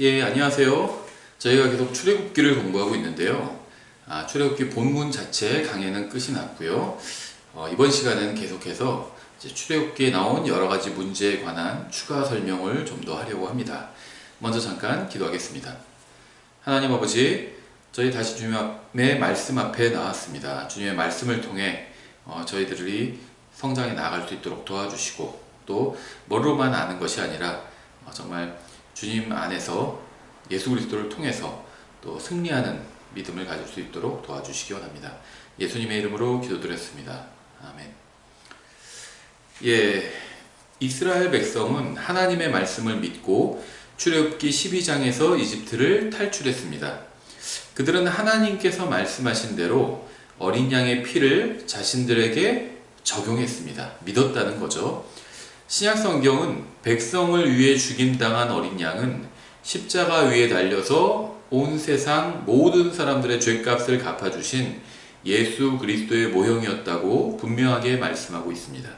예, 안녕하세요. 저희가 계속 출애굽기를 공부하고 있는데요. 출애굽기 본문 자체 강의는 끝이 났고요. 이번 시간에는 계속해서 이제 출애굽기에 나온 여러 가지 문제에 관한 추가 설명을 좀 더 하려고 합니다. 먼저 잠깐 기도하겠습니다. 하나님 아버지, 저희 다시 주님의 말씀 앞에 나왔습니다. 주님의 말씀을 통해 저희들이 성장해 나아갈 수 있도록 도와주시고, 또 머리로만 아는 것이 아니라 정말 주님 안에서 예수 그리스도를 통해서 또 승리하는 믿음을 가질 수 있도록 도와주시기 원합니다. 예수님의 이름으로 기도드렸습니다. 아멘. 예, 이스라엘 백성은 하나님의 말씀을 믿고 출애굽기 12장에서 이집트를 탈출했습니다. 그들은 하나님께서 말씀하신 대로 어린 양의 피를 자신들에게 적용했습니다. 믿었다는 거죠. 신약 성경은 백성을 위해 죽임당한 어린 양은 십자가 위에 달려서 온 세상 모든 사람들의 죄값을 갚아주신 예수 그리스도의 모형이었다고 분명하게 말씀하고 있습니다.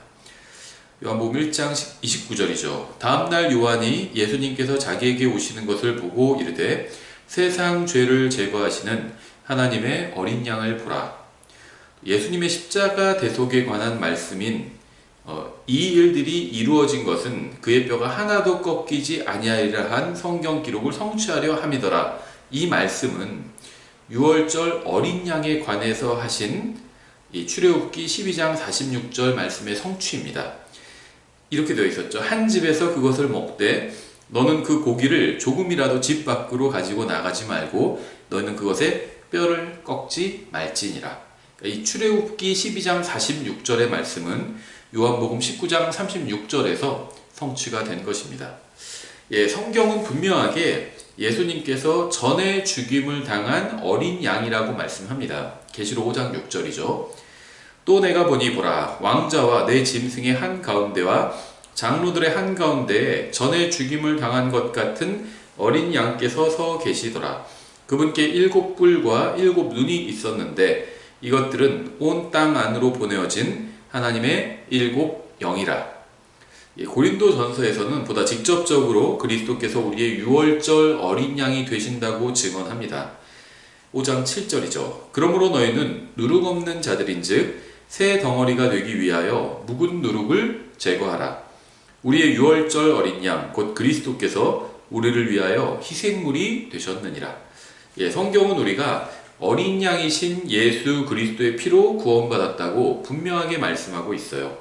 요한복음 1장 29절이죠. 다음날 요한이 예수님께서 자기에게 오시는 것을 보고 이르되 세상 죄를 제거하시는 하나님의 어린 양을 보라. 예수님의 십자가 대속에 관한 말씀인 이 일들이 이루어진 것은 그의 뼈가 하나도 꺾이지 아니하리라 한 성경 기록을 성취하려 함이더라. 이 말씀은 유월절 어린 양에 관해서 하신 이 출애굽기 12장 46절 말씀의 성취입니다. 이렇게 되어 있었죠. 한 집에서 그것을 먹되 너는 그 고기를 조금이라도 집 밖으로 가지고 나가지 말고 너는 그것에 뼈를 꺾지 말지니라. 이 출애굽기 12장 46절의 말씀은 요한복음 19장 36절에서 성취가 된 것입니다. 예, 성경은 분명하게 예수님께서 전에 죽임을 당한 어린 양이라고 말씀합니다. 계시록 5장 6절이죠. 또 내가 보니 보라, 왕자와 내 짐승의 한가운데와 장로들의 한가운데에 전에 죽임을 당한 것 같은 어린 양께서 서 계시더라. 그분께 7뿔과 7눈이 있었는데 이것들은 온 땅 안으로 보내어진 하나님의 7영이라. 고린도 전서에서는 보다 직접적으로 그리스도께서 우리의 유월절 어린 양이 되신다고 증언합니다. 5장 7절이죠. 그러므로 너희는 누룩 없는 자들인즉 새 덩어리가 되기 위하여 묵은 누룩을 제거하라. 우리의 유월절 어린 양 곧 그리스도께서 우리를 위하여 희생물이 되셨느니라. 예, 성경은 우리가 어린 양이신 예수 그리스도의 피로 구원받았다고 분명하게 말씀하고 있어요.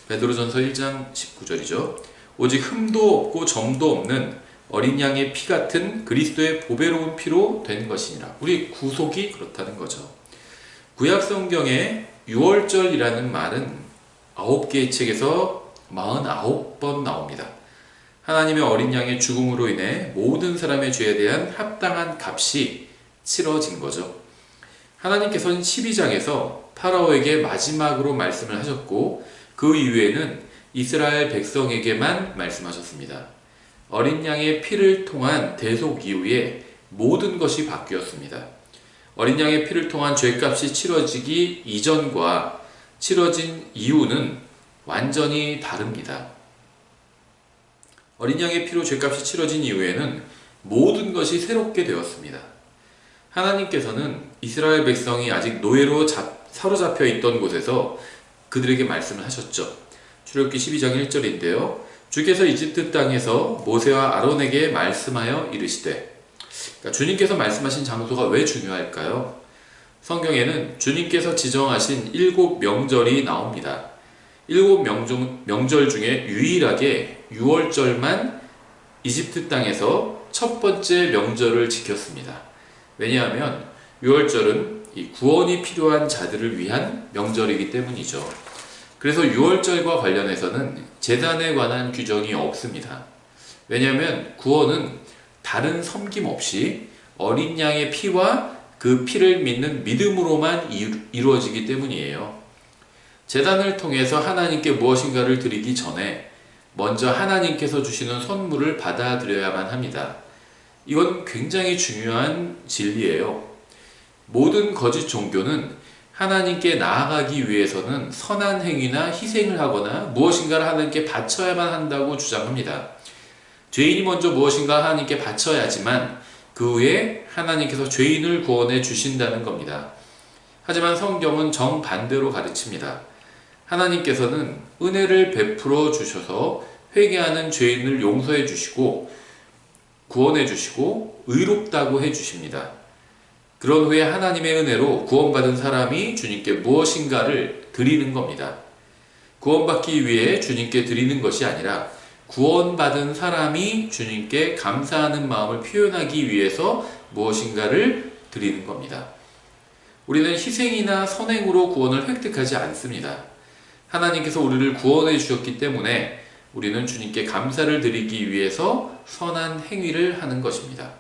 베드로전서 1장 19절이죠. 오직 흠도 없고 점도 없는 어린 양의 피 같은 그리스도의 보배로운 피로 된 것이니라. 우리 구속이 그렇다는 거죠. 구약 성경에 유월절이라는 말은 9개의 책에서 49번 나옵니다. 하나님의 어린 양의 죽음으로 인해 모든 사람의 죄에 대한 합당한 값이 치러진 거죠. 하나님께서는 12장에서 파라오에게 마지막으로 말씀을 하셨고 그 이후에는 이스라엘 백성에게만 말씀하셨습니다. 어린 양의 피를 통한 대속 이후에 모든 것이 바뀌었습니다. 어린 양의 피를 통한 죄값이 치러지기 이전과 치러진 이후는 완전히 다릅니다. 어린 양의 피로 죄값이 치러진 이후에는 모든 것이 새롭게 되었습니다. 하나님께서는 이스라엘 백성이 아직 노예로 사로잡혀 있던 곳에서 그들에게 말씀을 하셨죠. 출애굽기 12장 1절인데요. 주께서 이집트 땅에서 모세와 아론에게 말씀하여 이르시되, 그러니까 주님께서 말씀하신 장소가 왜 중요할까요? 성경에는 주님께서 지정하신 7명절이 나옵니다. 7명절 중에 유일하게 유월절만 이집트 땅에서 첫 번째 명절을 지켰습니다. 왜냐하면 유월절은 이 구원이 필요한 자들을 위한 명절이기 때문이죠. 그래서 유월절과 관련해서는 제단에 관한 규정이 없습니다. 왜냐하면 구원은 다른 섬김 없이 어린 양의 피와 그 피를 믿는 믿음으로만 이루어지기 때문이에요. 제단을 통해서 하나님께 무엇인가를 드리기 전에 먼저 하나님께서 주시는 선물을 받아들여야만 합니다. 이건 굉장히 중요한 진리예요. 모든 거짓 종교는 하나님께 나아가기 위해서는 선한 행위나 희생을 하거나 무엇인가를 하나님께 바쳐야만 한다고 주장합니다. 죄인이 먼저 무엇인가 하나님께 바쳐야지만 그 후에 하나님께서 죄인을 구원해 주신다는 겁니다. 하지만 성경은 정반대로 가르칩니다. 하나님께서는 은혜를 베풀어 주셔서 회개하는 죄인을 용서해 주시고 구원해 주시고 의롭다고 해 주십니다. 그런 후에 하나님의 은혜로 구원받은 사람이 주님께 무엇인가를 드리는 겁니다. 구원받기 위해 주님께 드리는 것이 아니라 구원받은 사람이 주님께 감사하는 마음을 표현하기 위해서 무엇인가를 드리는 겁니다. 우리는 희생이나 선행으로 구원을 획득하지 않습니다. 하나님께서 우리를 구원해 주셨기 때문에 우리는 주님께 감사를 드리기 위해서 선한 행위를 하는 것입니다.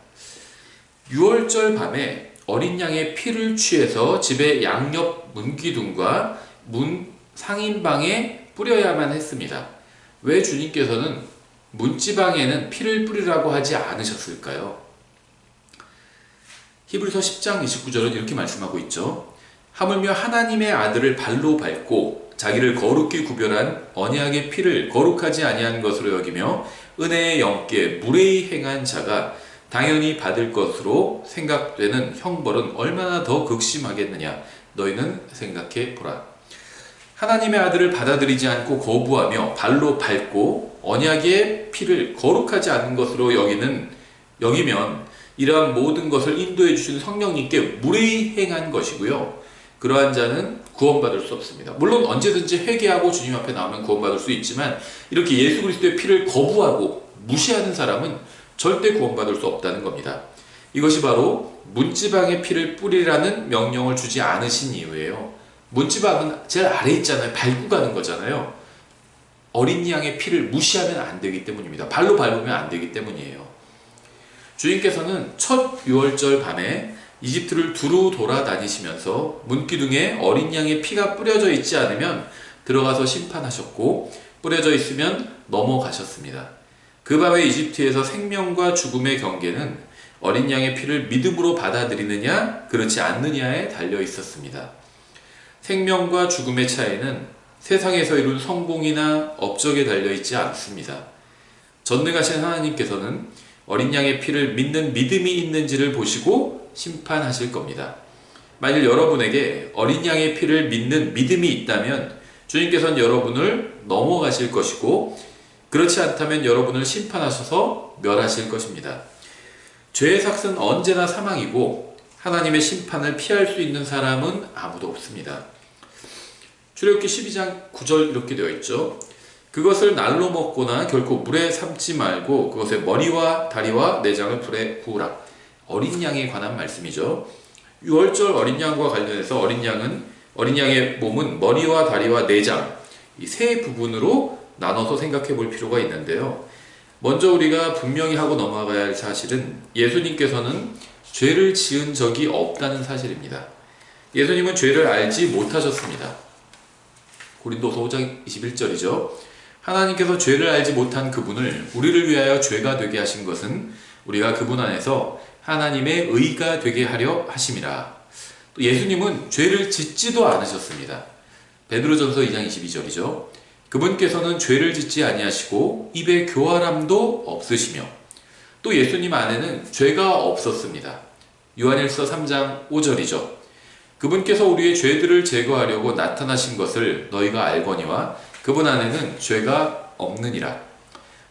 6월절 밤에 어린 양의 피를 취해서 집의 양옆 문기둥과 문 상인방에 뿌려야만 했습니다. 왜 주님께서는 문지방에는 피를 뿌리라고 하지 않으셨을까요? 히브리서 10장 29절은 이렇게 말씀하고 있죠. 하물며 하나님의 아들을 발로 밟고 자기를 거룩히 구별한 언약의 피를 거룩하지 아니한 것으로 여기며 은혜의 영께 무례히 행한 자가 당연히 받을 것으로 생각되는 형벌은 얼마나 더 극심하겠느냐 너희는 생각해 보라. 하나님의 아들을 받아들이지 않고 거부하며 발로 밟고 언약의 피를 거룩하지 않은 것으로 여기면 이러한 모든 것을 인도해 주신 성령님께 무례히 행한 것이고요. 그러한 자는 구원받을 수 없습니다. 물론 언제든지 회개하고 주님 앞에 나오면 구원받을 수 있지만 이렇게 예수 그리스도의 피를 거부하고 무시하는 사람은 절대 구원받을 수 없다는 겁니다. 이것이 바로 문지방의 피를 뿌리라는 명령을 주지 않으신 이유예요. 문지방은 제일 아래에 있잖아요. 밟고 가는 거잖아요. 어린 양의 피를 무시하면 안 되기 때문입니다. 발로 밟으면 안 되기 때문이에요. 주님께서는 첫 6월절 밤에 이집트를 두루 돌아다니시면서 문기둥에 어린 양의 피가 뿌려져 있지 않으면 들어가서 심판하셨고 뿌려져 있으면 넘어가셨습니다. 그 밤에 이집트에서 생명과 죽음의 경계는 어린 양의 피를 믿음으로 받아들이느냐 그렇지 않느냐에 달려 있었습니다. 생명과 죽음의 차이는 세상에서 이룬 성공이나 업적에 달려 있지 않습니다. 전능하신 하나님께서는 어린 양의 피를 믿는 믿음이 있는지를 보시고 심판하실 겁니다. 만일 여러분에게 어린 양의 피를 믿는 믿음이 있다면 주님께서는 여러분을 넘어가실 것이고 그렇지 않다면 여러분을 심판하셔서 멸하실 것입니다. 죄의 삭은 언제나 사망이고 하나님의 심판을 피할 수 있는 사람은 아무도 없습니다. 출애굽기 12장 9절 이렇게 되어 있죠. 그것을 날로 먹거나 결코 물에 삶지 말고 그것의 머리와 다리와 내장을 불에 구우라. 어린 양에 관한 말씀이죠. 6월절 어린 양과 관련해서 어린 양의 몸은 머리와 다리와 내장 이 세 부분으로 나눠서 생각해 볼 필요가 있는데요. 먼저 우리가 분명히 하고 넘어가야 할 사실은 예수님께서는 죄를 지은 적이 없다는 사실입니다. 예수님은 죄를 알지 못하셨습니다. 고린도서 5장 21절이죠. 하나님께서 죄를 알지 못한 그분을 우리를 위하여 죄가 되게 하신 것은 우리가 그분 안에서 하나님의 의가 되게 하려 하심이라. 또 예수님은 죄를 짓지도 않으셨습니다. 베드로전서 2장 22절이죠. 그분께서는 죄를 짓지 아니하시고 입에 교활함도 없으시며 또 예수님 안에는 죄가 없었습니다. 요한일서 3장 5절이죠. 그분께서 우리의 죄들을 제거하려고 나타나신 것을 너희가 알거니와 그분 안에는 죄가 없느니라.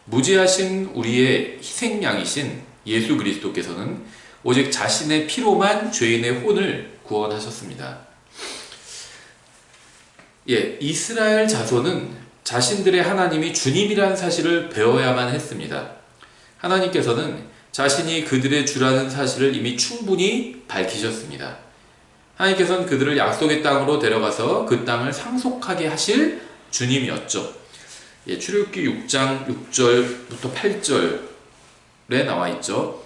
무지하신 우리의 희생양이신 예수 그리스도께서는 오직 자신의 피로만 죄인의 혼을 구원하셨습니다. 이스라엘 자손은 자신들의 하나님이 주님이라는 사실을 배워야만 했습니다. 하나님께서는 자신이 그들의 주라는 사실을 이미 충분히 밝히셨습니다. 하나님께서는 그들을 약속의 땅으로 데려가서 그 땅을 상속하게 하실 주님이었죠. 출애굽기 6장 6절부터 8절에 나와 있죠.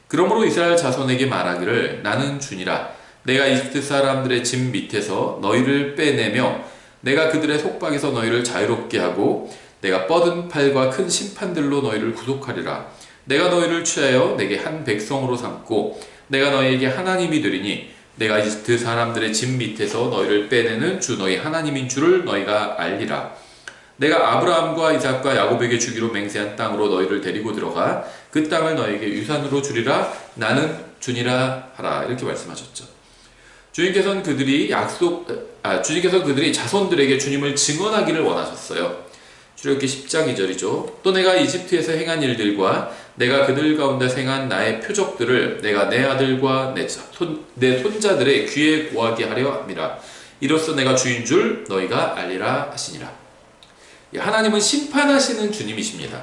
그러므로 이스라엘 자손에게 말하기를 나는 주니라. 내가 이집트 사람들의 짐 밑에서 너희를 빼내며 내가 그들의 속박에서 너희를 자유롭게 하고 내가 뻗은 팔과 큰 심판들로 너희를 구속하리라. 내가 너희를 취하여 내게 한 백성으로 삼고 내가 너희에게 하나님이 되리니 내가 이집트 사람들의 짐 밑에서 너희를 빼내는 주 너희 하나님인 줄을 너희가 알리라. 내가 아브라함과 이삭과 야곱에게 주기로 맹세한 땅으로 너희를 데리고 들어가 그 땅을 너희에게 유산으로 주리라. 나는 주니라 하라. 이렇게 말씀하셨죠. 주님께서 그들이 자손들에게 주님을 증언하기를 원하셨어요. 출애굽기 10장 2절이죠. 또 내가 이집트에서 행한 일들과 내가 그들 가운데 행한 나의 표적들을 내가 내 아들과 내 손자들의 귀에 고하게 하려 함이라. 이로써 내가 주인 줄 너희가 알리라 하시니라. 하나님은 심판하시는 주님이십니다.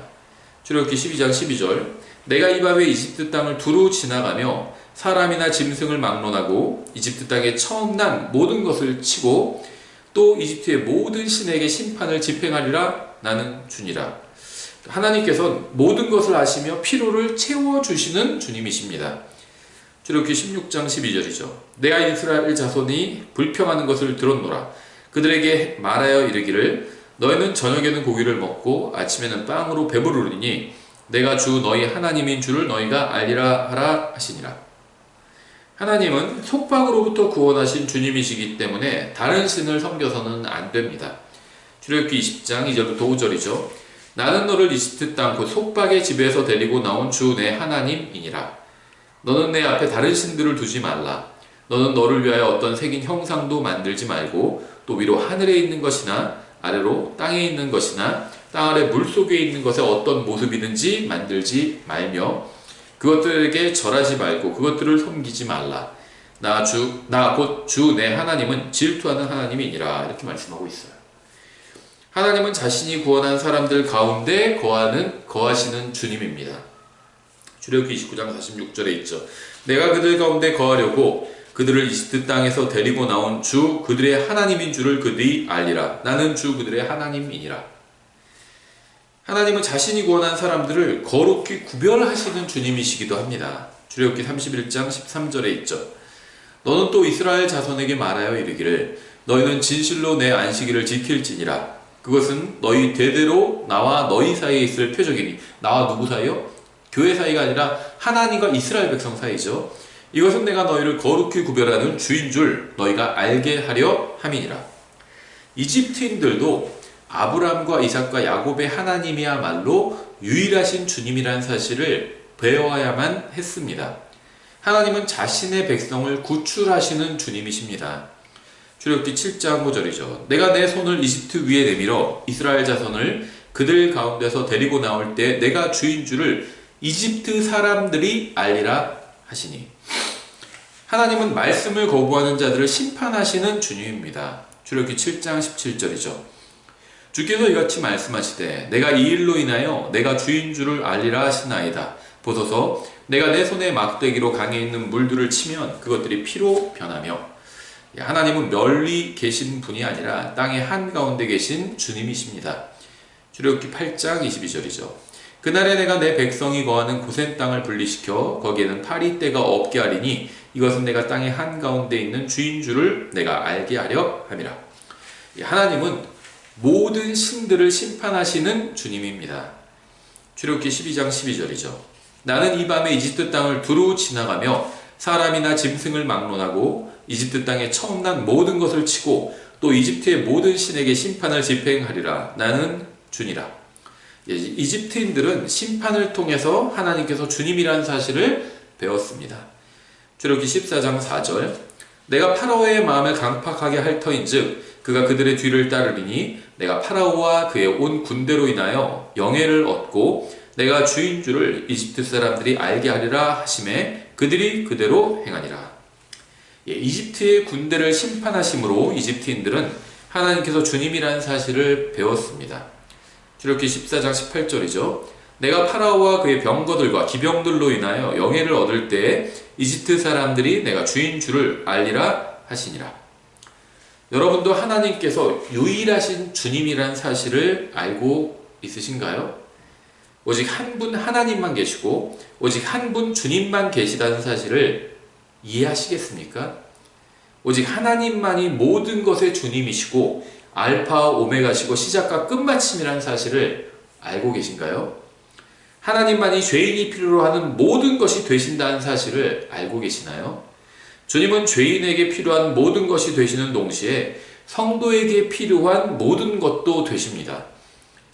출애굽기 12장 12절. 내가 이 밤에 이집트 땅을 두루 지나가며 사람이나 짐승을 막론하고 이집트 땅에 처음 난 모든 것을 치고 또 이집트의 모든 신에게 심판을 집행하리라. 나는 주니라. 하나님께서는 모든 것을 아시며 필요를 채워주시는 주님이십니다. 출애굽기 16장 12절이죠. 내가 이스라엘 자손이 불평하는 것을 들었노라. 그들에게 말하여 이르기를 너희는 저녁에는 고기를 먹고 아침에는 빵으로 배부르리니 내가 주 너희 하나님인 줄을 너희가 알리라 하라 하시니라. 하나님은 속박으로부터 구원하신 주님이시기 때문에 다른 신을 섬겨서는 안 됩니다. 출애굽기 20장 2절부터 5절이죠. 나는 너를 이집트 땅 곧 속박의 집에서 데리고 나온 주 내 하나님이니라. 너는 내 앞에 다른 신들을 두지 말라. 너는 너를 위하여 어떤 새긴 형상도 만들지 말고 또 위로 하늘에 있는 것이나 아래로 땅에 있는 것이나 땅 아래 물속에 있는 것에 어떤 모습이든지 만들지 말며 그것들에게 절하지 말고 그것들을 섬기지 말라. 나 곧 주 내 하나님은 질투하는 하나님이니라. 이렇게 말씀하고 있어요. 하나님은 자신이 구원한 사람들 가운데 거하시는 주님입니다. 출애굽기 29장 46절에 있죠. 내가 그들 가운데 거하려고 그들을 이집트 땅에서 데리고 나온 주 그들의 하나님인 줄을 그들이 알리라. 나는 주 그들의 하나님이니라. 하나님은 자신이 구원한 사람들을 거룩히 구별하시는 주님이시기도 합니다. 출애굽기 31장 13절에 있죠. 너는 또 이스라엘 자손에게 말하여 이르기를 너희는 진실로 내 안식일을 지킬지니라. 그것은 너희 대대로 나와 너희 사이에 있을 표적이니. 나와 누구 사이요? 교회 사이가 아니라 하나님과 이스라엘 백성 사이죠. 이것은 내가 너희를 거룩히 구별하는 주인 줄 너희가 알게 하려 함이니라. 이집트인들도 아브라함과 이삭과 야곱의 하나님이야말로 유일하신 주님이라는 사실을 배워야만 했습니다. 하나님은 자신의 백성을 구출하시는 주님이십니다. 출애굽기 7장 5절이죠. 내가 내 손을 이집트 위에 내밀어 이스라엘 자손을 그들 가운데서 데리고 나올 때 내가 주인 줄을 이집트 사람들이 알리라 하시니. 하나님은 말씀을 거부하는 자들을 심판하시는 주님입니다. 출애굽기 7장 17절이죠. 주께서 이같이 말씀하시되 내가 이 일로 인하여 내가 주인 줄을 알리라 하시나이다. 보소서 내가 내 손에 막대기로 강에 있는 물들을 치면 그것들이 피로 변하며. 하나님은 멀리 계신 분이 아니라 땅의 한가운데 계신 주님이십니다. 출애굽기 8장 22절이죠. 그날에 내가 내 백성이 거하는 고센 땅을 분리시켜 거기에는 파리떼가 없게 하리니 이것은 내가 땅의 한가운데 있는 주인 줄을 내가 알게 하려 함이라. 하나님은 모든 신들을 심판하시는 주님입니다. 출애굽기 12장 12절이죠. 나는 이 밤에 이집트 땅을 두루 지나가며 사람이나 짐승을 막론하고 이집트 땅에 처음 난 모든 것을 치고 또 이집트의 모든 신에게 심판을 집행하리라. 나는 주니라. 이집트인들은 심판을 통해서 하나님께서 주님이라는 사실을 배웠습니다. 출애굽기 14장 4절. 내가 파라오의 마음을 강팍하게 할 터인즉 그가 그들의 뒤를 따르리니 내가 파라오와 그의 온 군대로 인하여 영예를 얻고 내가 주인 줄을 이집트 사람들이 알게 하리라 하심에 그들이 그대로 행하니라. 이집트의 군대를 심판하심으로 이집트인들은 하나님께서 주님이라는 사실을 배웠습니다. 출애굽기 14장 18절이죠. 내가 파라오와 그의 병거들과 기병들로 인하여 영예를 얻을 때에 이집트 사람들이 내가 주인 줄을 알리라 하시니라. 여러분도 하나님께서 유일하신 주님이란 사실을 알고 있으신가요? 오직 한 분 하나님만 계시고 오직 한 분 주님만 계시다는 사실을 이해하시겠습니까? 오직 하나님만이 모든 것의 주님이시고 알파와 오메가시고 시작과 끝마침이라는 사실을 알고 계신가요? 하나님만이 죄인이 필요로 하는 모든 것이 되신다는 사실을 알고 계시나요? 주님은 죄인에게 필요한 모든 것이 되시는 동시에 성도에게 필요한 모든 것도 되십니다.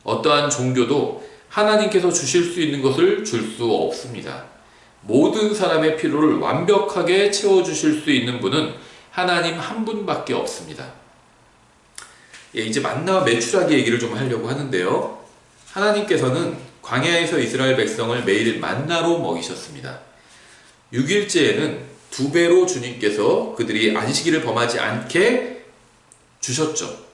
어떠한 종교도 하나님께서 주실 수 있는 것을 줄 수 없습니다. 모든 사람의 필요를 완벽하게 채워주실 수 있는 분은 하나님 한 분밖에 없습니다. 이제 만나와 메추라기 얘기를 좀 하려고 하는데요. 하나님께서는 광야에서 이스라엘 백성을 매일 만나로 먹이셨습니다. 6일째에는 2배로 주님께서 그들이 안식일을 범하지 않게 주셨죠.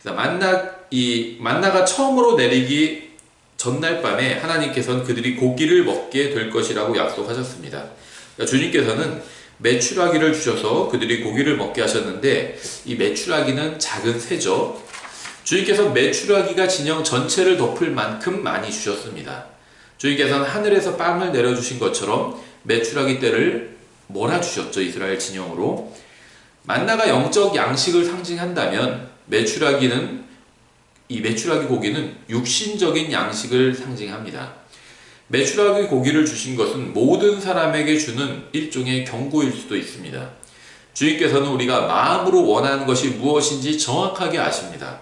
만나가 처음으로 내리기 전날 밤에 하나님께서는 그들이 고기를 먹게 될 것이라고 약속하셨습니다. 주님께서는 메추라기를 주셔서 그들이 고기를 먹게 하셨는데, 이 메추라기는 작은 새죠. 주님께서 메추라기가 진영 전체를 덮을 만큼 많이 주셨습니다. 주님께서는 하늘에서 빵을 내려주신 것처럼 메추라기 떼를 몰아주셨죠. 이스라엘 진영으로. 만나가 영적 양식을 상징한다면 이 메추라기 고기는 육신적인 양식을 상징합니다. 메추라기 고기를 주신 것은 모든 사람에게 주는 일종의 경고일 수도 있습니다. 주님께서는 우리가 마음으로 원하는 것이 무엇인지 정확하게 아십니다.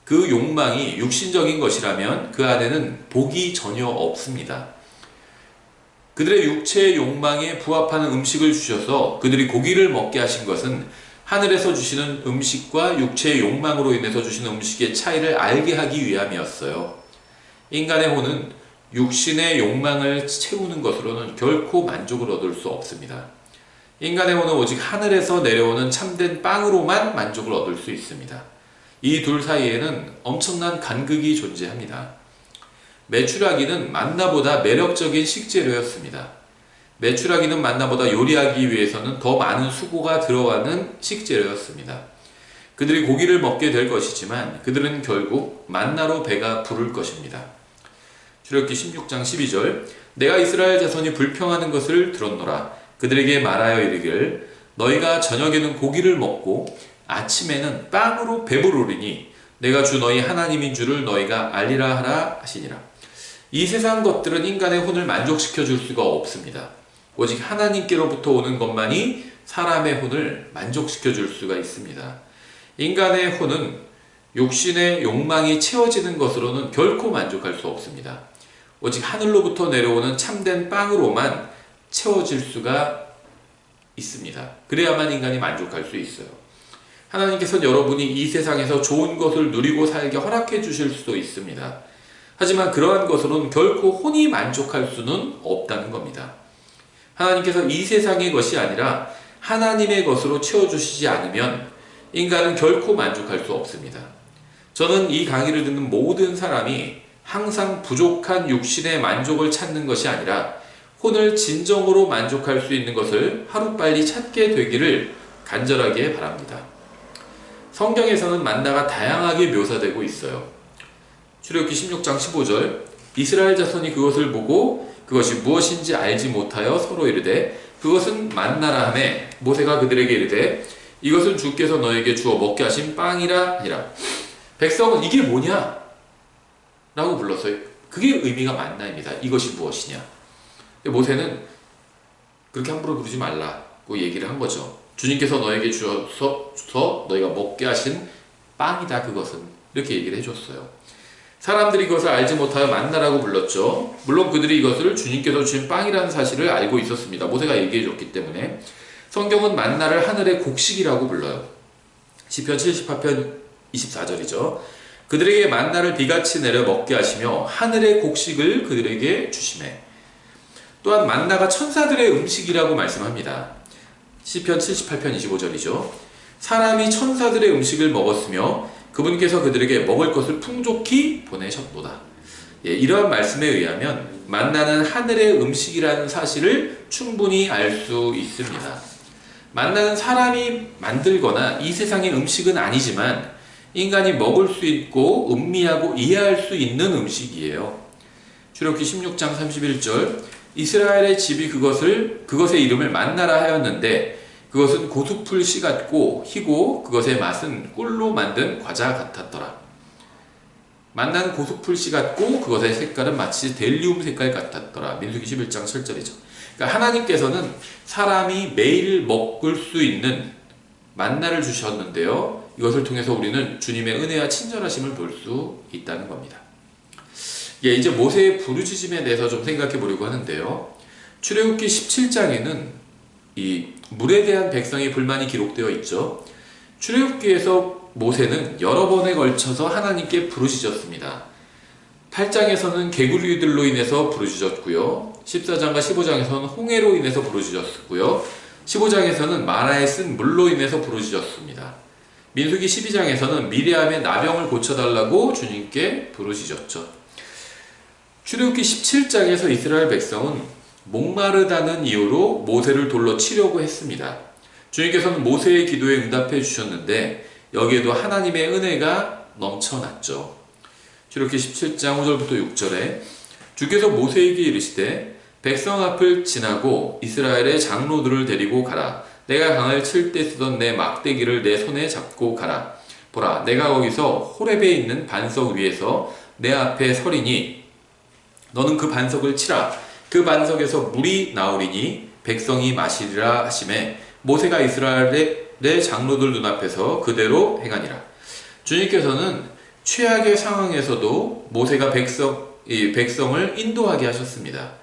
그 욕망이 육신적인 것이라면 그 안에는 복이 전혀 없습니다. 그들의 육체의 욕망에 부합하는 음식을 주셔서 그들이 고기를 먹게 하신 것은 하늘에서 주시는 음식과 육체의 욕망으로 인해서 주시는 음식의 차이를 알게 하기 위함이었어요. 인간의 혼은 육신의 욕망을 채우는 것으로는 결코 만족을 얻을 수 없습니다. 인간의 혼은 오직 하늘에서 내려오는 참된 빵으로만 만족을 얻을 수 있습니다. 이 둘 사이에는 엄청난 간극이 존재합니다. 메추라기는 만나보다 매력적인 식재료였습니다. 메추라기는 만나보다 요리하기 위해서는 더 많은 수고가 들어가는 식재료였습니다. 그들이 고기를 먹게 될 것이지만 그들은 결국 만나로 배가 부를 것입니다. 출애굽기 16장 12절, 내가 이스라엘 자손이 불평하는 것을 들었노라. 그들에게 말하여 이르기를 너희가 저녁에는 고기를 먹고 아침에는 빵으로 배부르리니 내가 주 너희 하나님인 줄을 너희가 알리라 하라 하시니라. 이 세상 것들은 인간의 혼을 만족시켜 줄 수가 없습니다. 오직 하나님께로부터 오는 것만이 사람의 혼을 만족시켜 줄 수가 있습니다. 인간의 혼은 육신의 욕망이 채워지는 것으로는 결코 만족할 수 없습니다. 오직 하늘로부터 내려오는 참된 빵으로만 채워질 수가 있습니다. 그래야만 인간이 만족할 수 있어요. 하나님께서는 여러분이 이 세상에서 좋은 것을 누리고 살게 허락해 주실 수도 있습니다. 하지만 그러한 것으로는 결코 혼이 만족할 수는 없다는 겁니다. 하나님께서 이 세상의 것이 아니라 하나님의 것으로 채워주시지 않으면 인간은 결코 만족할 수 없습니다. 저는 이 강의를 듣는 모든 사람이 항상 부족한 육신의 만족을 찾는 것이 아니라 혼을 진정으로 만족할 수 있는 것을 하루빨리 찾게 되기를 간절하게 바랍니다. 성경에서는 만나가 다양하게 묘사되고 있어요. 출애굽기 16장 15절, 이스라엘 자손이 그것을 보고 그것이 무엇인지 알지 못하여 서로 이르되 그것은 만나라 하매 모세가 그들에게 이르되 이것은 주께서 너에게 주어 먹게 하신 빵이라 하니라. 백성은 이게 뭐냐? 라고 불렀어요. 그게 의미가 만나입니다. 이것이 무엇이냐? 모세는 그렇게 함부로 부르지 말라고 얘기를 한 거죠. 주님께서 너에게 주어서 너희가 먹게 하신 빵이다 그것은. 이렇게 얘기를 해줬어요. 사람들이 그것을 알지 못하여 만나라고 불렀죠. 물론 그들이 이것을 주님께서 주신 빵이라는 사실을 알고 있었습니다. 모세가 얘기해 줬기 때문에. 성경은 만나를 하늘의 곡식이라고 불러요. 시편 78편 24절이죠. 그들에게 만나를 비같이 내려 먹게 하시며 하늘의 곡식을 그들에게 주시매. 또한 만나가 천사들의 음식이라고 말씀합니다. 시편 78편 25절이죠. 사람이 천사들의 음식을 먹었으며 그분께서 그들에게 먹을 것을 풍족히 보내셨도다. 이러한 말씀에 의하면 만나는 하늘의 음식이라는 사실을 충분히 알 수 있습니다. 만나는 사람이 만들거나 이 세상의 음식은 아니지만 인간이 먹을 수 있고 음미하고 이해할 수 있는 음식이에요. 출애굽기 16장 31절, 이스라엘의 집이 그것의 이름을 만나라 하였는데 그것은 고수풀 씨 같고 희고 그것의 맛은 꿀로 만든 과자 같았더라. 만나는 고수풀 씨 같고 그것의 색깔은 마치 델리움 색깔 같았더라. 민수기 11장 7절이죠. 그러니까 하나님께서는 사람이 매일 먹을 수 있는 만나를 주셨는데요. 이것을 통해서 우리는 주님의 은혜와 친절하심을 볼 수 있다는 겁니다. 예, 이제 모세의 부르짖음에 대해서 좀 생각해 보려고 하는데요. 출애굽기 17장에는 이 물에 대한 백성의 불만이 기록되어 있죠. 출애굽기에서 모세는 여러 번에 걸쳐서 하나님께 부르짖었습니다. 8장에서는 개구리들로 인해서 부르짖었고요. 14장과 15장에서는 홍해로 인해서 부르짖었고요. 15장에서는 마라에 쓴 물로 인해서 부르짖었습니다. 민수기 12장에서는 미리암의 나병을 고쳐달라고 주님께 부르짖었죠. 출애굽기 17장에서 이스라엘 백성은 목마르다는 이유로 모세를 돌로 치려고 했습니다. 주님께서는 모세의 기도에 응답해 주셨는데 여기에도 하나님의 은혜가 넘쳐났죠. 출애굽기 17장 5절부터 6절에 주께서 모세에게 이르시되 백성 앞을 지나고 이스라엘의 장로들을 데리고 가라. 내가 강을 칠 때 쓰던 내 막대기를 내 손에 잡고 가라. 보라, 내가 거기서 호렙에 있는 반석 위에서 내 앞에 서리니 너는 그 반석을 치라. 그 반석에서 물이 나오리니 백성이 마시리라 하시매 모세가 이스라엘의 장로들 눈앞에서 그대로 행하니라. 주님께서는 최악의 상황에서도 모세가 백성을 인도하게 하셨습니다.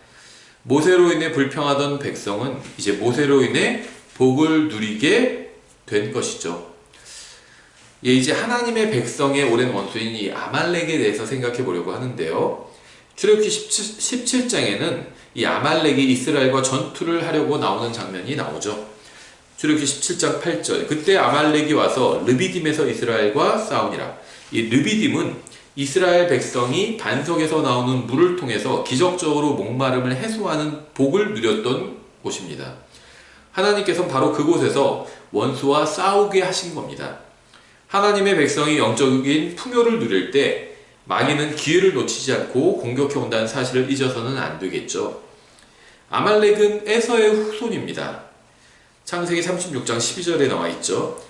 모세로 인해 불평하던 백성은 이제 모세로 인해 복을 누리게 된 것이죠. 예, 이제 하나님의 백성의 오랜 원수인 이 아말렉에 대해서 생각해 보려고 하는데요. 출애굽기 17장에는 이 아말렉이 이스라엘과 전투를 하려고 나오는 장면이 나오죠. 출애굽기 17장 8절 그때 아말렉이 와서 르비딤에서 이스라엘과 싸우니라. 이 르비딤은 이스라엘 백성이 반석에서 나오는 물을 통해서 기적적으로 목마름을 해소하는 복을 누렸던 곳입니다. 하나님께서는 바로 그곳에서 원수와 싸우게 하신 겁니다. 하나님의 백성이 영적인 풍요를 누릴 때 마귀는 기회를 놓치지 않고 공격해 온다는 사실을 잊어서는 안 되겠죠. 아말렉은 에서의 후손입니다. 창세기 36장 12절에 나와 있죠.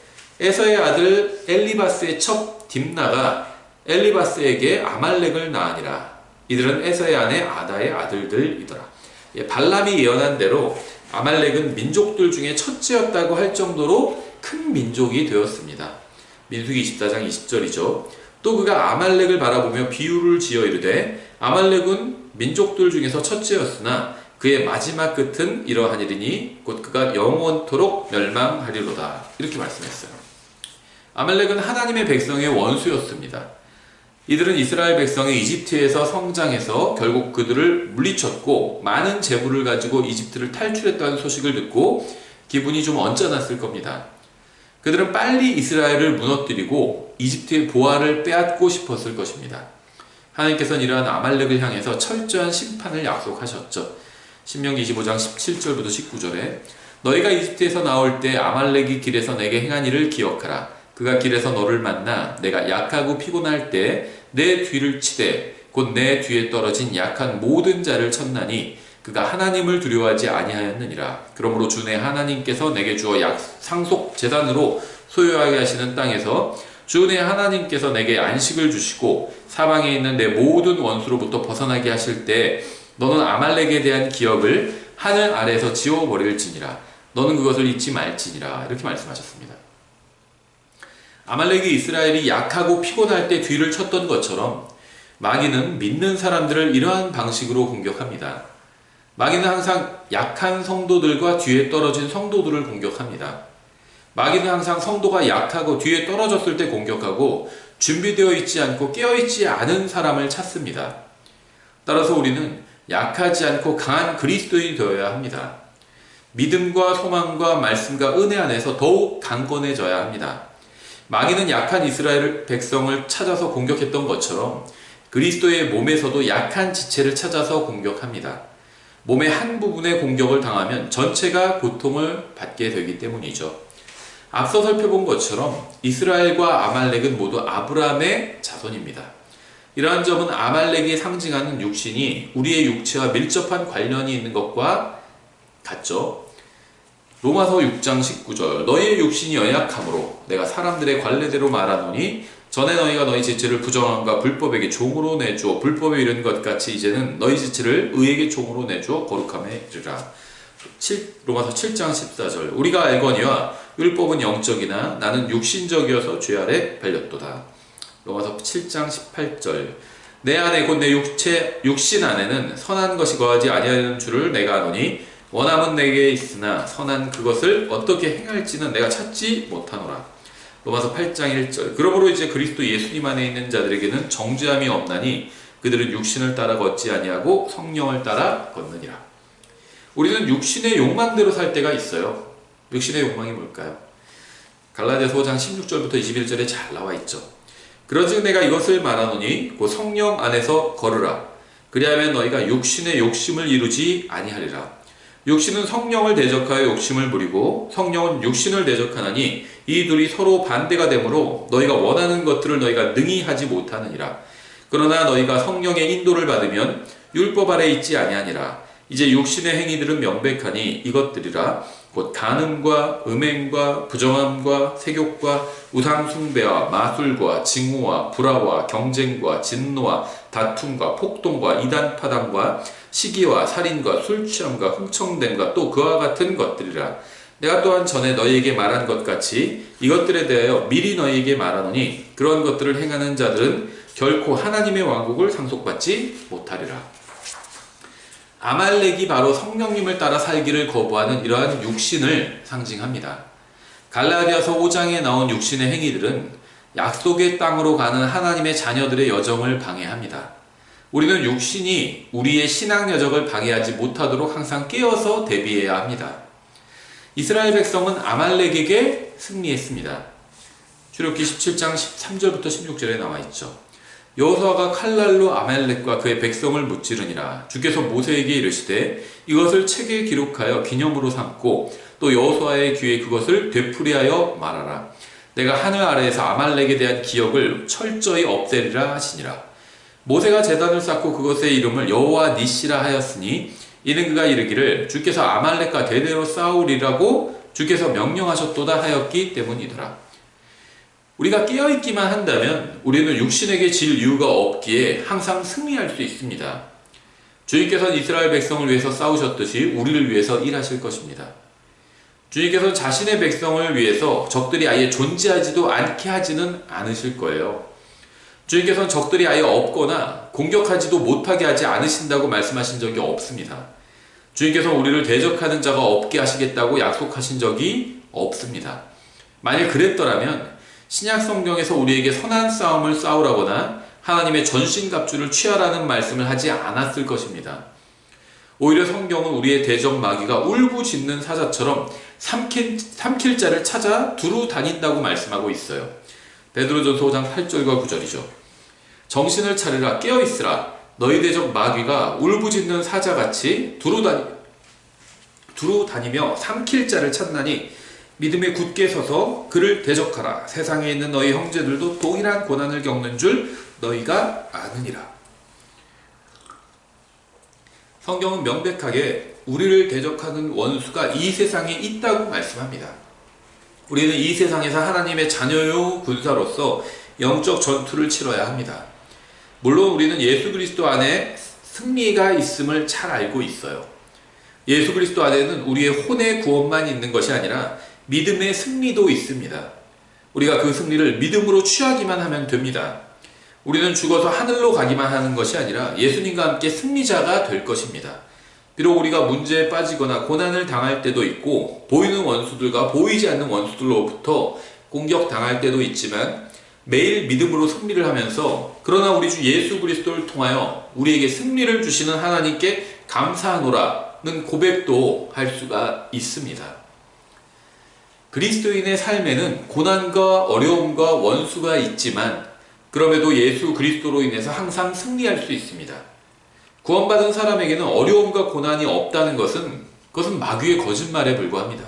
에서의 아들 엘리바스의 첩 딥나가 엘리바스에게 아말렉을 낳으니라. 이들은 에서의 아내 아다의 아들들이더라. 발람이 예언한 대로 아말렉은 민족들 중에 첫째였다고 할 정도로 큰 민족이 되었습니다. 민수기 24장 20절이죠. 또 그가 아말렉을 바라보며 비유를 지어 이르되 아말렉은 민족들 중에서 첫째였으나 그의 마지막 끝은 이러하니리니 곧 그가 영원토록 멸망하리로다. 이렇게 말씀했어요. 아말렉은 하나님의 백성의 원수였습니다. 이들은 이스라엘 백성이 이집트에서 성장해서 결국 그들을 물리쳤고 많은 재물을 가지고 이집트를 탈출했다는 소식을 듣고 기분이 좀 언짢았을 겁니다. 그들은 빨리 이스라엘을 무너뜨리고 이집트의 보화를 빼앗고 싶었을 것입니다. 하나님께서는 이러한 아말렉을 향해서 철저한 심판을 약속하셨죠. 신명기 25장 17절부터 19절에 너희가 이집트에서 나올 때 아말렉이 길에서 내게 행한 일을 기억하라. 그가 길에서 너를 만나 내가 약하고 피곤할 때 내 뒤를 치되 곧 내 뒤에 떨어진 약한 모든 자를 쳤나니 그가 하나님을 두려워하지 아니하였느니라. 그러므로 주 내 하나님께서 내게 주어 상속 재산으로 소유하게 하시는 땅에서 주 내 하나님께서 내게 안식을 주시고 사방에 있는 내 모든 원수로부터 벗어나게 하실 때 너는 아말렉에 대한 기억을 하늘 아래에서 지워버릴지니라. 너는 그것을 잊지 말지니라. 이렇게 말씀하셨습니다. 아말렉이 이스라엘이 약하고 피곤할 때 뒤를 쳤던 것처럼 마귀는 믿는 사람들을 이러한 방식으로 공격합니다. 마귀는 항상 약한 성도들과 뒤에 떨어진 성도들을 공격합니다. 마귀는 항상 성도가 약하고 뒤에 떨어졌을 때 공격하고 준비되어 있지 않고 깨어있지 않은 사람을 찾습니다. 따라서 우리는 약하지 않고 강한 그리스도인이 되어야 합니다. 믿음과 소망과 말씀과 은혜 안에서 더욱 강건해져야 합니다. 마귀는 약한 이스라엘 백성을 찾아서 공격했던 것처럼 그리스도의 몸에서도 약한 지체를 찾아서 공격합니다. 몸의 한 부분에 공격을 당하면 전체가 고통을 받게 되기 때문이죠. 앞서 살펴본 것처럼 이스라엘과 아말렉은 모두 아브라함의 자손입니다. 이러한 점은 아말렉이 상징하는 육신이 우리의 육체와 밀접한 관련이 있는 것과 같죠. 로마서 6장 19절 너희의 육신이 연약함으로 내가 사람들의 관례대로 말하노니 전에 너희가 너희 지체를 부정함과 불법에게 종으로 내주어 불법에 이른 것 같이 이제는 너희 지체를 의에게 종으로 내주어 거룩함에 이르라. 로마서 7장 14절 우리가 알거니와 율법은 영적이나 나는 육신적이어서 죄 아래 발렸도다. 로마서 7장 18절 내 안에 곧 내 육신 안에는 선한 것이 거하지 아니하는 줄을 내가 아노니 원함은 내게 있으나 선한 그것을 어떻게 행할지는 내가 찾지 못하노라. 로마서 8장 1절 그러므로 이제 그리스도 예수님 안에 있는 자들에게는 정죄함이 없나니 그들은 육신을 따라 걷지 아니하고 성령을 따라 걷느니라. 우리는 육신의 욕망대로 살 때가 있어요. 육신의 욕망이 뭘까요? 갈라디아서 5장 16절부터 21절에 잘 나와 있죠. 그러즉 내가 이것을 말하노니 곧 성령 안에서 걸으라. 그리하면 너희가 육신의 욕심을 이루지 아니하리라. 육신은 성령을 대적하여 욕심을 부리고 성령은 육신을 대적하나니 이 둘이 서로 반대가 되므로 너희가 원하는 것들을 너희가 능히 하지 못하느니라. 그러나 너희가 성령의 인도를 받으면 율법 아래 있지 아니하니라. 이제 육신의 행위들은 명백하니 이것들이라 곧 간음과 음행과 부정함과 세욕과 우상숭배와 마술과 징후와 불화와 경쟁과 진노와 다툼과 폭동과 이단파당과 시기와 살인과 술취함과 흥청됨과 또 그와 같은 것들이라. 내가 또한 전에 너희에게 말한 것 같이 이것들에 대하여 미리 너희에게 말하노니 그런 것들을 행하는 자들은 결코 하나님의 왕국을 상속받지 못하리라. 아말렉이 바로 성령님을 따라 살기를 거부하는 이러한 육신을 상징합니다. 갈라디아서 5장에 나온 육신의 행위들은 약속의 땅으로 가는 하나님의 자녀들의 여정을 방해합니다. 우리는 육신이 우리의 신앙 여정을 방해하지 못하도록 항상 깨어서 대비해야 합니다. 이스라엘 백성은 아말렉에게 승리했습니다. 출애굽기 17장 13절부터 16절에 나와 있죠. 여호수아가 칼날로 아말렉과 그의 백성을 무찌르니라. 주께서 모세에게 이르시되 이것을 책에 기록하여 기념으로 삼고 또 여호수아의 귀에 그것을 되풀이하여 말하라. 내가 하늘 아래에서 아말렉에 대한 기억을 철저히 없애리라 하시니라. 모세가 제단을 쌓고 그것의 이름을 여호와 니시라 하였으니 이는 그가 이르기를 주께서 아말렉과 대대로 싸우리라고 주께서 명령하셨도다 하였기 때문이더라. 우리가 깨어있기만 한다면 우리는 육신에게 질 이유가 없기에 항상 승리할 수 있습니다. 주님께서는 이스라엘 백성을 위해서 싸우셨듯이 우리를 위해서 일하실 것입니다. 주님께서는 자신의 백성을 위해서 적들이 아예 존재하지도 않게 하지는 않으실 거예요. 주님께서는 적들이 아예 없거나 공격하지도 못하게 하지 않으신다고 말씀하신 적이 없습니다. 주님께서는 우리를 대적하는 자가 없게 하시겠다고 약속하신 적이 없습니다. 만일 그랬더라면 신약 성경에서 우리에게 선한 싸움을 싸우라거나 하나님의 전신갑주를 취하라는 말씀을 하지 않았을 것입니다. 오히려 성경은 우리의 대적 마귀가 울부짖는 사자처럼 삼킬 자를 찾아 두루 다닌다고 말씀하고 있어요. 베드로전서 5장 8절과 9절이죠. 정신을 차리라 깨어있으라 너희 대적 마귀가 울부짖는 사자같이 두루 다니며 삼킬 자를 찾나니 믿음에 굳게 서서 그를 대적하라. 세상에 있는 너희 형제들도 동일한 고난을 겪는 줄 너희가 아느니라. 성경은 명백하게 우리를 대적하는 원수가 이 세상에 있다고 말씀합니다. 우리는 이 세상에서 하나님의 자녀요 군사로서 영적 전투를 치러야 합니다. 물론 우리는 예수 그리스도 안에 승리가 있음을 잘 알고 있어요. 예수 그리스도 안에는 우리의 혼의 구원만 있는 것이 아니라 믿음의 승리도 있습니다. 우리가 그 승리를 믿음으로 취하기만 하면 됩니다. 우리는 죽어서 하늘로 가기만 하는 것이 아니라 예수님과 함께 승리자가 될 것입니다. 비록 우리가 문제에 빠지거나 고난을 당할 때도 있고 보이는 원수들과 보이지 않는 원수들로부터 공격당할 때도 있지만 매일 믿음으로 승리를 하면서 그러나 우리 주 예수 그리스도를 통하여 우리에게 승리를 주시는 하나님께 감사하노라는 고백도 할 수가 있습니다. 그리스도인의 삶에는 고난과 어려움과 원수가 있지만 그럼에도 예수 그리스도로 인해서 항상 승리할 수 있습니다. 구원받은 사람에게는 어려움과 고난이 없다는 그것은 마귀의 거짓말에 불과합니다.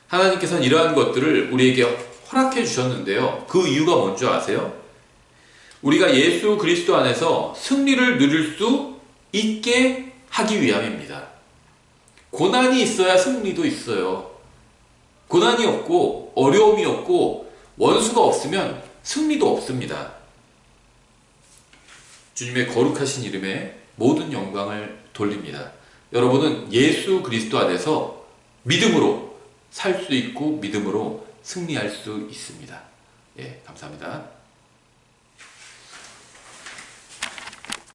하나님께서는 이러한 것들을 우리에게 허락해 주셨는데요. 그 이유가 뭔지 아세요? 우리가 예수 그리스도 안에서 승리를 누릴 수 있게 하기 위함입니다. 고난이 있어야 승리도 있어요. 고난이 없고 어려움이 없고 원수가 없으면 승리도 없습니다. 주님의 거룩하신 이름에 모든 영광을 돌립니다. 여러분은 예수 그리스도 안에서 믿음으로 살 수 있고 믿음으로 승리할 수 있습니다. 예, 감사합니다.